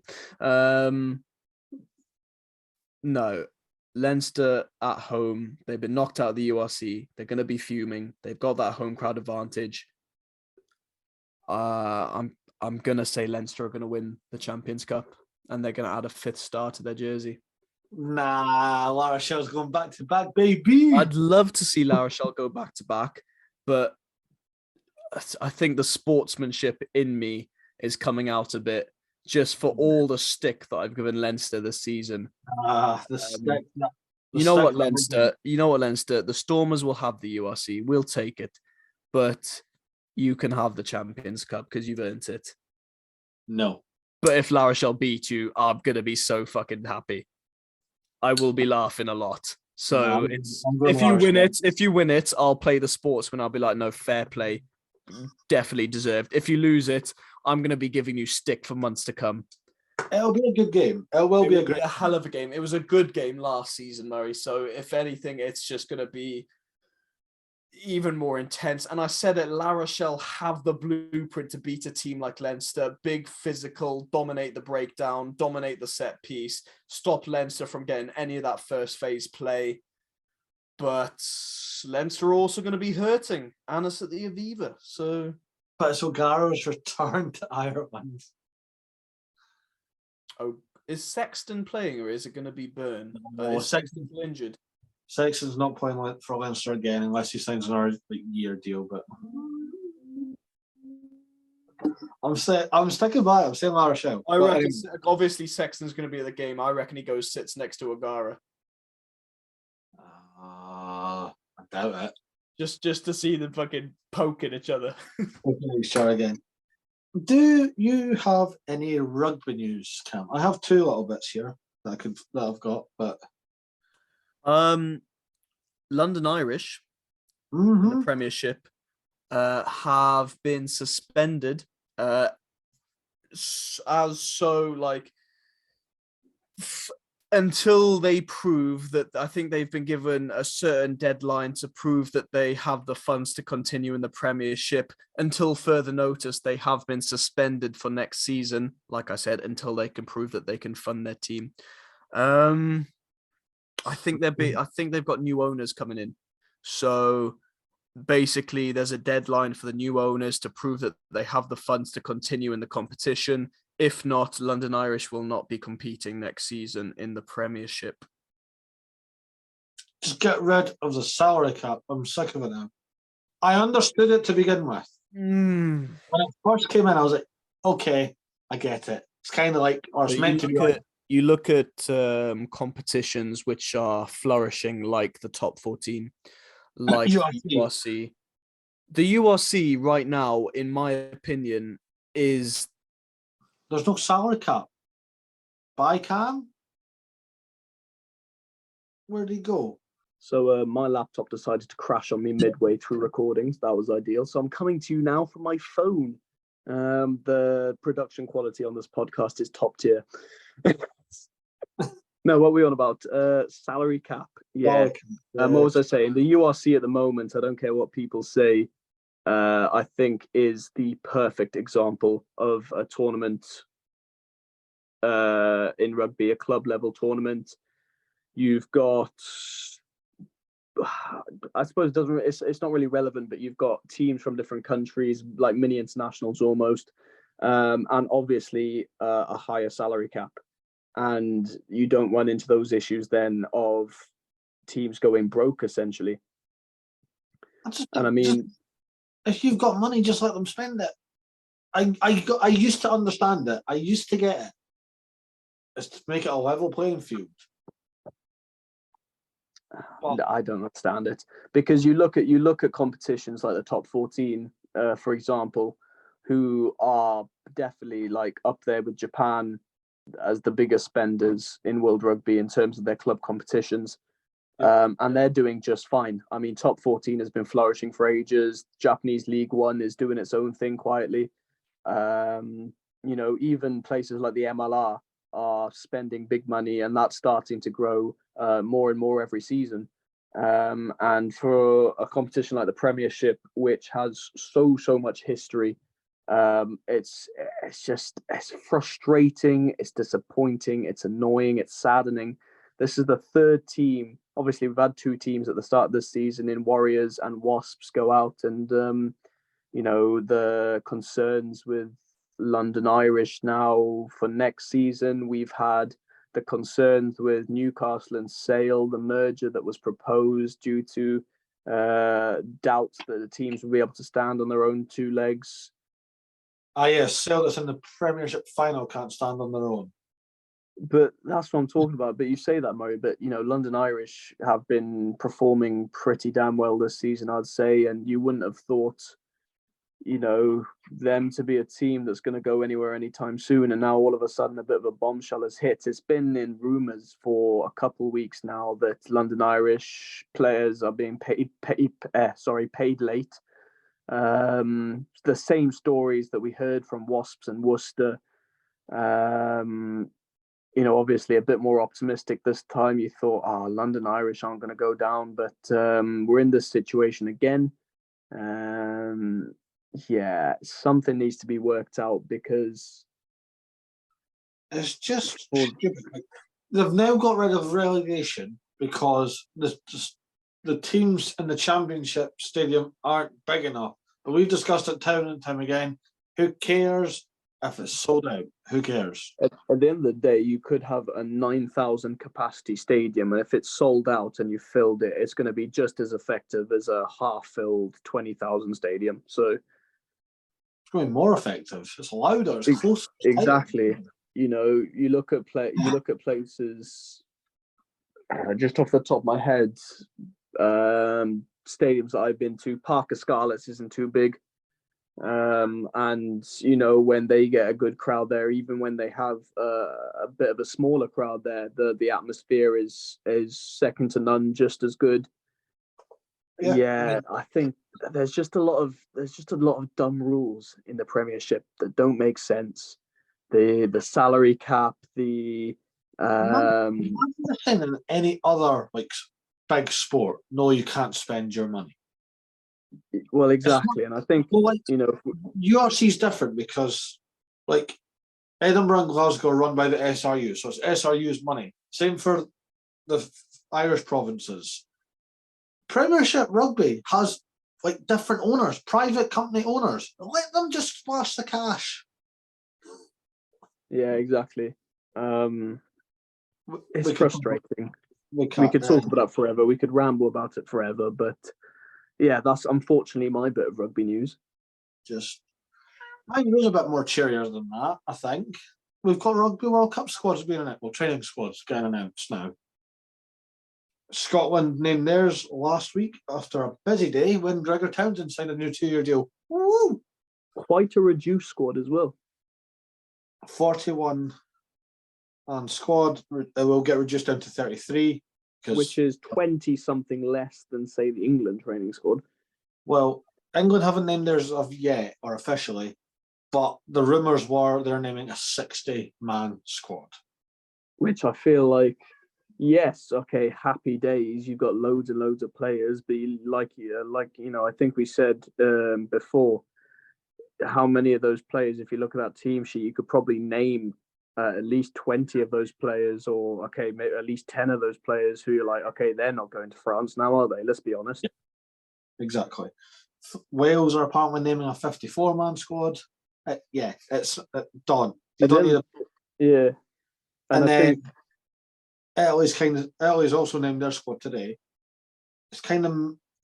A: No, Leinster at home, they've been knocked out of the URC. They're going to be fuming. They've got that home crowd advantage. I'm going to say Leinster are going to win the Champions Cup and they're going to add a fifth star to their jersey.
B: Nah, La Rochelle's going back to back, baby.
A: I'd love to see La Rochelle go back to back, but I think the sportsmanship in me is coming out a bit just for all the stick that I've given Leinster this season. You know what, Leinster? The Stormers will have the URC. We'll take it. But you can have the Champions Cup because you've earned it.
B: No.
A: But if La Rochelle beat you, I'm going to be so fucking happy. I will be laughing a lot. So if you win it, I'll play the sportsman. I'll be like, no, fair play. Definitely deserved. If you lose it, I'm going to be giving you stick for months to come.
B: It'll be a good game. It will be a
A: hell of a game. It was a good game last season, Murray. So if anything, it's just going to be, even more intense. And I said it, La Rochelle have the blueprint to beat a team like Leinster. Big, physical, dominate the breakdown, dominate the set piece, stop Leinster from getting any of that first phase play. But Leinster are also going to be hurting Anis at the Aviva. So,
B: but it's O'Gara's return to Ireland.
A: oh, is Sexton playing or is it going to be Byrne?
B: No,
A: is Sexton injured?
B: Sexton's not playing for Leinster again unless he signs another year deal. But I'm sticking by it. I'm saying La Rochelle.
A: I reckon obviously Sexton's going to be at the game. I reckon he sits next to O'Gara.
B: I doubt it.
A: Just to see them fucking poking each other.
B: Sure again. Do you have any rugby news, Cam? I have two little bits here that I've got, but
A: London Irish in the Premiership have been suspended until they prove that. I think they've been given a certain deadline to prove that they have the funds to continue in the Premiership. Until further notice, they have been suspended for next season, like I said, until they can prove that they can fund their team. I think they've got new owners coming in. So basically there's a deadline for the new owners to prove that they have the funds to continue in the competition. If not, London Irish will not be competing next season in the Premiership.
B: Just get rid of the salary cap. I'm sick of it now. I understood it to begin with. When it first came in, I was like, okay, I get it. It's kind of like, or it's meant to be like.
A: You look at competitions which are flourishing, like the top 14, like the URC. The URC right now, in my opinion, is...
B: There's no salary cap. By Cam? Where'd he go?
A: So my laptop decided to crash on me midway through recordings. That was ideal. So I'm coming to you now from my phone. The production quality on this podcast is top tier. No, what are we on about? Salary cap. Yeah. What was I saying? The URC at the moment, I don't care what people say, I think is the perfect example of a tournament in rugby, a club level tournament. You've got, I suppose it's not really relevant, but you've got teams from different countries, like mini internationals almost, and obviously a higher salary cap. And you don't run into those issues then of teams going broke, essentially. And I mean,
B: if you've got money, just let them spend it. I used to understand it. I used to get it. It's to make it a level playing field.
A: But I don't understand it, because you look at competitions like the top 14, for example, who are definitely like up there with Japan as the biggest spenders in world rugby in terms of their club competitions. And they're doing just fine. I mean, top 14 has been flourishing for ages. Japanese League One is doing its own thing quietly. Even places like the MLR are spending big money, and that's starting to grow more and more every season. And for a competition like the Premiership, which has so much history, it's frustrating, it's disappointing, it's annoying, it's saddening. This is the third team. Obviously, we've had two teams at the start of this season in Warriors and Wasps go out, and the concerns with London Irish now for next season. We've had the concerns with Newcastle and Sale, the merger that was proposed due to doubts that the teams will be able to stand on their own two legs.
B: Yes, Sale that's in the Premiership final can't stand on their own.
A: But that's what I'm talking about. But you say that, Murray, but London Irish have been performing pretty damn well this season, I'd say, and you wouldn't have thought them to be a team that's going to go anywhere anytime soon. And now all of a sudden a bit of a bombshell has hit. It's been in rumours for a couple of weeks now that London Irish players are being paid late. The same stories that we heard from Wasps and Worcester. obviously a bit more optimistic this time. You thought, London Irish aren't going to go down, but we're in this situation again. Yeah, something needs to be worked out because
B: it's just stupid. They've now got rid of relegation because the teams in the Championship stadium aren't big enough. But we've discussed it time and time again. Who cares if it's sold out? Who cares?
A: At the end of the day, you could have a 9,000 capacity stadium, and if it's sold out and you filled it, it's going to be just as effective as a half-filled 20,000 stadium. So
B: it's going to be more effective. It's louder. It's closer.
A: Exactly. You look at places. Just off the top of my head, stadiums that I've been to, Parc y Scarlets isn't too big. And when they get a good crowd there, even when they have a bit of a smaller crowd there, the atmosphere is second to none, just as good. I think there's just a lot of dumb rules in the Premiership that don't make sense. The salary cap, the
B: Imagine in any other big sport. No, you can't spend your money.
A: Well, exactly, and I think
B: URC is different because Edinburgh and Glasgow are run by the SRU, so it's SRU's money. Same for the Irish provinces. Premiership rugby has different owners, private company owners. Let them just splash the cash.
A: Yeah, exactly. It's frustrating. We could talk about that forever. We could ramble about it forever, but yeah, that's unfortunately my bit of rugby news.
B: Mine was a bit more cheerier than that, I think. We've got Rugby World Cup squads being announced. Well, training squads getting announced now. Scotland named theirs last week after a busy day when Gregor Townsend signed a new 2-year deal. Woo!
A: Quite a reduced squad as well.
B: 41 and squad will get reduced down to 33.
A: Which is 20-something less than, say, the England training squad.
B: Well, England haven't named theirs yet, or officially, but the rumours were they're naming a 60-man squad. Which
A: I feel like, yes, okay, happy days. You've got loads and loads of players, but I think we said before, how many of those players, if you look at that team sheet, you could probably name at least 20 of those players, or okay, maybe at least 10 of those players who you're like, okay, they're not going to France now, are they? Let's be honest.
B: Yeah, exactly. Wales are apparently naming a 54-man squad. It's done. You don't need a...
A: Yeah.
B: And then Italy's also named their squad today. It's kind of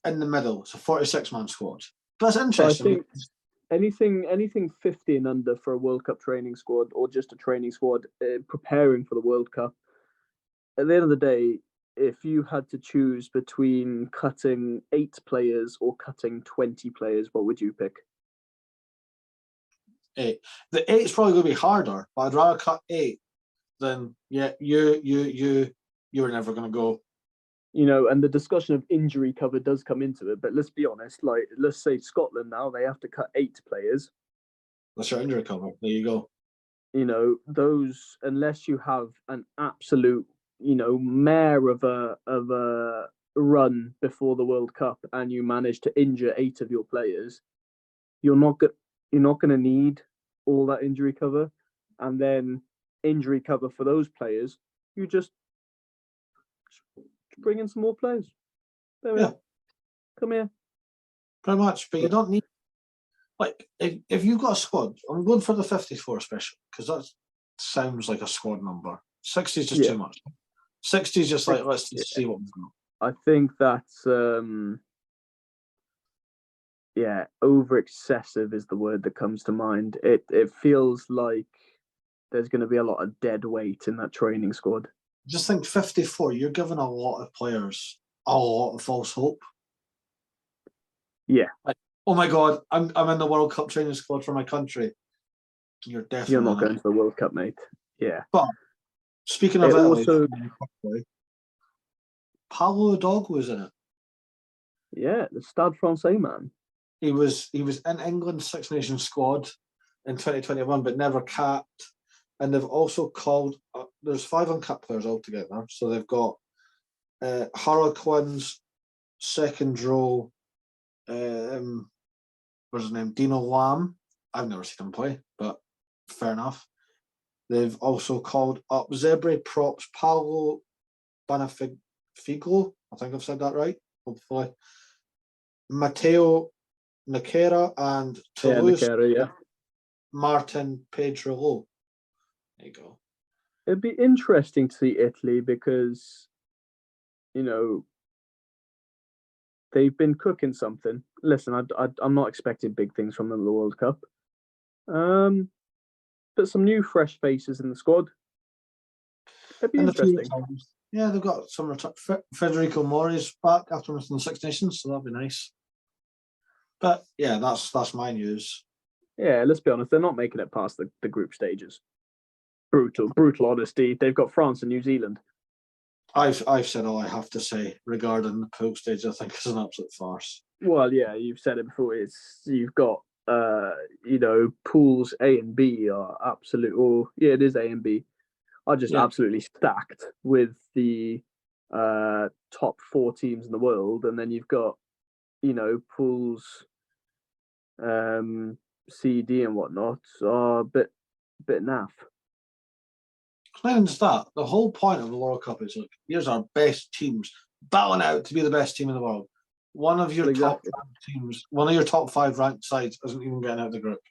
B: in the middle. It's a 46-man squad. But that's interesting.
A: I think anything 50 and under for a World Cup training squad, or just a training squad preparing for the World Cup, at the end of the day, if you had to choose between cutting 8 players or cutting 20 players, what would you pick?
B: 8. The 8's probably going to be harder, but I'd rather cut 8 than you're never going to go.
A: And the discussion of injury cover does come into it, but let's be honest, let's say Scotland now, they have to cut 8 players.
B: That's your injury cover. There you go.
A: Those, unless you have an absolute, mare of a run before the World Cup and you manage to injure 8 of your players, you're not going to need all that injury cover. And then injury cover for those players, you just bring in some more players. There we are. Come here.
B: Pretty much, but you don't need if you've got a squad. I'm going for the 54 especially because that sounds like a squad number. 60 is just too much. 60 is just let's just see what we've got.
A: I think that's over excessive is the word that comes to mind. It feels like there's going to be a lot of dead weight in that training squad.
B: Just think 54, you're giving a lot of players a lot of false hope.
A: Yeah.
B: Oh my God, I'm in the World Cup training squad for my country. You're
A: not going to the World Cup, mate. Yeah.
B: But speaking of Italy, Paolo Dog was in it.
A: Yeah, the Stade Francais man.
B: He was in England's Six Nations squad in 2021, but never capped. And they've also called there's 5 uncapped players altogether. So they've got Harlequins, second row. What's his name? Dino Lamb. I've never seen him play, but fair enough. They've also called up Zebre props Paolo Bonifiglio. I think I've said that right, hopefully. Matteo Nakera and Toulouse Martin Pedrolo. There you go.
C: It'd be interesting to see Italy because, you know, they've been cooking something. Listen, I'm not expecting big things from them in the World Cup. But some new fresh faces in the squad. It'd be interesting.
B: Yeah, they've got some return. Federico Mori's back after missing the Six Nations, so that'll be nice. But yeah, that's my news.
C: Yeah, let's be honest, they're not making it past the group stages. Brutal honesty. They've got France and New Zealand.
B: I've said all I have to say regarding the pool stage. I think it's an absolute farce.
C: Well, yeah, you've said it before. You've got pools A and B are absolute, or yeah, it is A and B, are just absolutely stacked with the top 4 teams in the world, and then you've got pools C, D, and whatnot are a bit naff.
B: It's not even just that. The whole point of the World Cup is like, here's our best teams battling out to be the best team in the world. One of your top 5 teams, one of your top 5 ranked sides isn't even getting out of the group.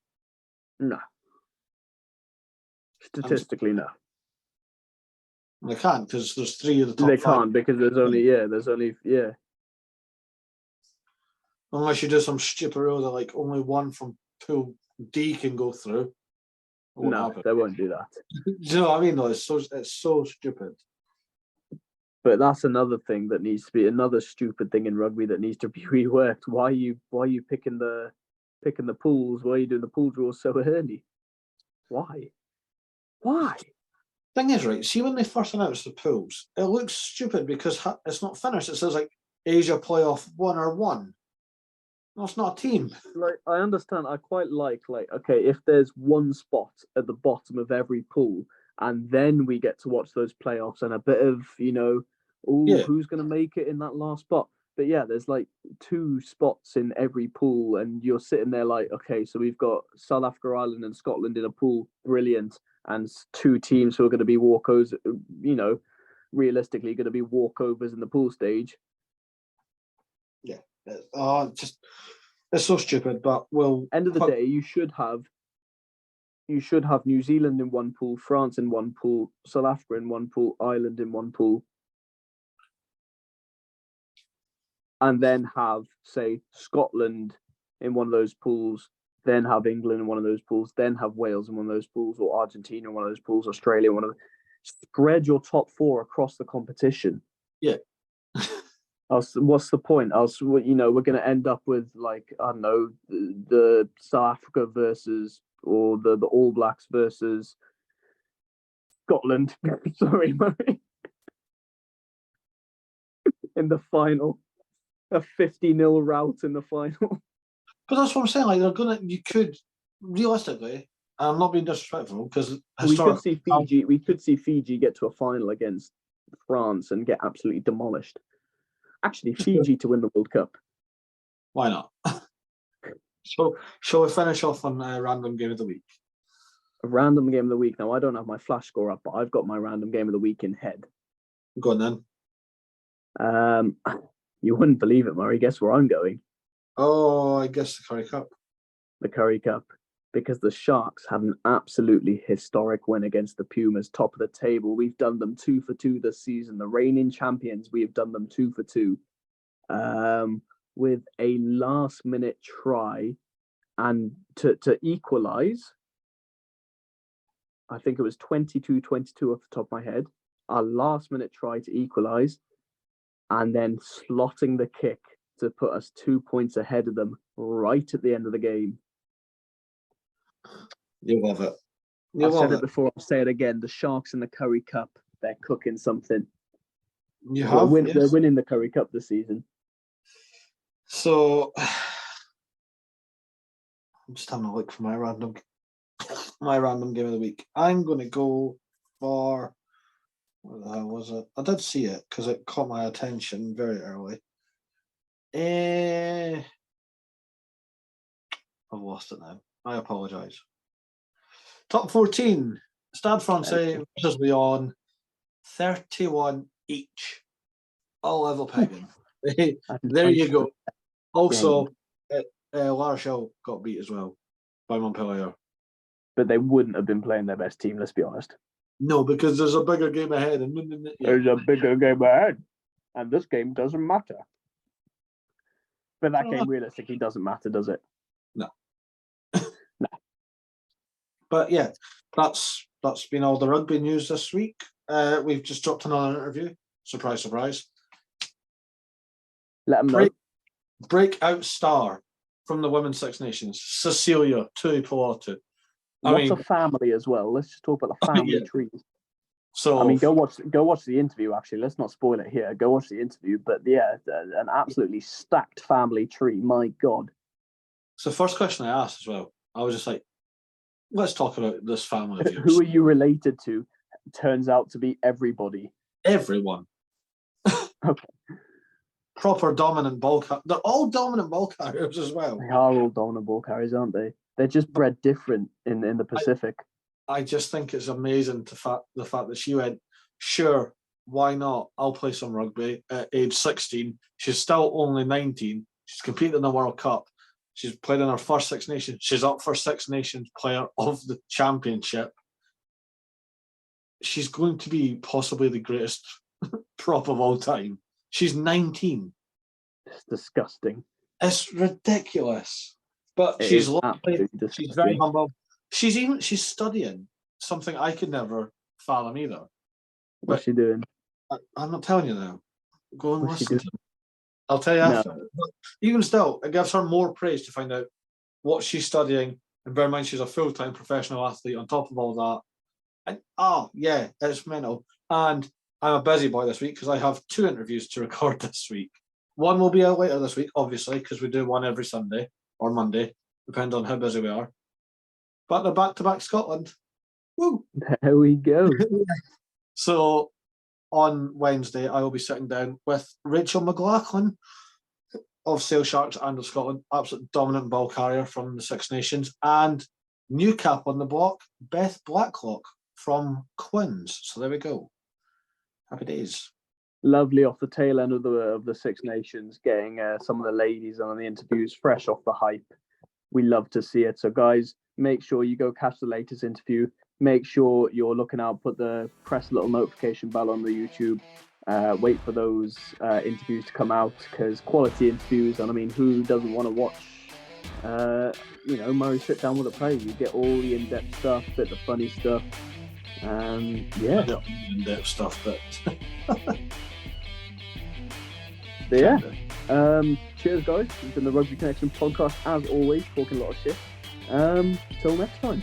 C: No. Statistically, no.
B: They can't because there's 3 of the top 5.
C: They can't because there's only.
B: Unless you do some stupid rule that like only one from pool D can go through.
C: No, they won't do that.
B: Do you know what I mean? Though it's so stupid.
C: But that's another thing that needs to be another stupid thing in rugby that needs to be reworked. Why are you picking the pools? Why are you doing the pool draws so early? Why?
B: Thing is, right, see when they first announced the pools, it looks stupid because it's not finished. It says like Asia playoff 1 or 1. No, it's not a team.
C: Like, I understand. I quite like, okay, if there's one spot at the bottom of every pool, and then we get to watch those playoffs and a bit of, who's going to make it in that last spot. But yeah, there's like 2 spots in every pool, and you're sitting there like, okay, so we've got South Africa, Ireland, and Scotland in a pool, brilliant, and 2 teams who are going to be walkovers, realistically going to be walkovers in the pool stage.
B: Yeah, it's so stupid. But
C: end of the day, you should have New Zealand in one pool, France in one pool, South Africa in one pool, Ireland in one pool. And then have, say, Scotland in one of those pools, then have England in one of those pools, then have Wales in one of those pools, or Argentina in one of those pools, Australia in one of those. Spread your top 4 across the competition.
B: Yeah.
C: What's the point? We're going to end up with, like, I don't know, the South Africa versus, or the All Blacks versus Scotland. Sorry, Murray. In the final. A 50-0 rout in the final.
B: But that's what I'm saying. Like, you could realistically, I'm not being disrespectful because
C: we could see Fiji get to a final against France and get absolutely demolished. Actually, Fiji to win the World Cup.
B: Why not? So, shall we finish off on a random game of the week?
C: A random game of the week. Now, I don't have my flash score up, but I've got my random game of the week in head.
B: Go on then.
C: You wouldn't believe it, Murray. Guess where I'm going?
B: Oh, I guess the Curry Cup.
C: The Curry Cup. Because the Sharks had an absolutely historic win against the Pumas, top of the table. We've done them 2 for 2 this season. The reigning champions, we have done them 2 for 2. With a last-minute try and to equalise, I think it was 22-22 off the top of my head, a last-minute try to equalise, and then slotting the kick to put us 2 points ahead of them right at the end of the game.
B: You love it.
C: I've said it before, I'll say it again. The Sharks in the Curry Cup, they're cooking something. We're winning the Curry Cup this season.
B: So, I'm just having a look for my random game of the week. I'm going to go for What the hell was it? I did see it because it caught my attention very early. I've lost it now. I apologise. Top 14. Stade Francais versus Lyon. 31 each. All level pegging. There you go. Also, La Rochelle got beat as well by Montpellier.
C: But they wouldn't have been playing their best team, let's be honest.
B: No, because there's a bigger game ahead.
C: There's a bigger game ahead. And this game doesn't matter. But that game realistically doesn't matter, does it?
B: No.
C: No.
B: But yeah, that's been all the rugby news this week. We've just dropped another interview. Surprise, surprise.
C: Let them know.
B: Breakout star from the Women's Six Nations, Cecilia Tuipulotu.
C: What's a family as well? Let's just talk about the family tree.
B: So
C: I mean, go watch the interview. Actually, let's not spoil it here. Go watch the interview. But yeah, an absolutely stacked family tree. My God. So
B: first question I asked as well, I was just like, let's talk about this family of yours.
C: Who are you related to? Turns out to be everybody.
B: Everyone.
C: Okay.
B: Proper dominant ball carriers. They're all dominant ball carriers as well.
C: They are all dominant ball carriers, aren't they? They're just bred different in the Pacific.
B: I just think it's amazing the fact that she went, sure, why not? I'll play some rugby at age 16. She's still only 19. She's competed in the World Cup. She's played in her first Six Nations. She's up for Six Nations Player of the Championship. She's going to be possibly the greatest prop of all time. She's 19.
C: It's disgusting.
B: It's ridiculous. But she's lovely. She's very humble. She's studying something I could never fathom either.
C: What's she doing?
B: I'm not telling you now. Go and listen to it. I'll tell you after. But even still, it gives her more praise to find out what she's studying. And bear in mind, she's a full-time professional athlete on top of all that. And yeah, it's mental. And I'm a busy boy this week because I have 2 interviews to record this week. One will be out later this week, obviously, because we do one every Sunday or Monday, depending on how busy we are. But they're back-to-back Scotland. Woo!
C: There we go.
B: So on Wednesday, I will be sitting down with Rachel McLaughlin of Sale Sharks and of Scotland, absolute dominant ball carrier from the Six Nations, and new cap on the block, Beth Blacklock from Quins. So there we go. Happy days.
C: Lovely off the tail end of the Six Nations, getting some of the ladies on the interviews fresh off the hype. We love to see it. So guys, make sure you go catch the latest interview. Make sure you're looking out, press a little notification bell on the YouTube. Wait for those interviews to come out, because quality interviews, and I mean, who doesn't want to watch Murray sit down with a player? You get all the in-depth stuff, bit of funny stuff.
B: In-depth stuff, but
C: yeah. Cheers guys. It's been the Rugby Connection podcast, as always, talking a lot of shit. Till next time.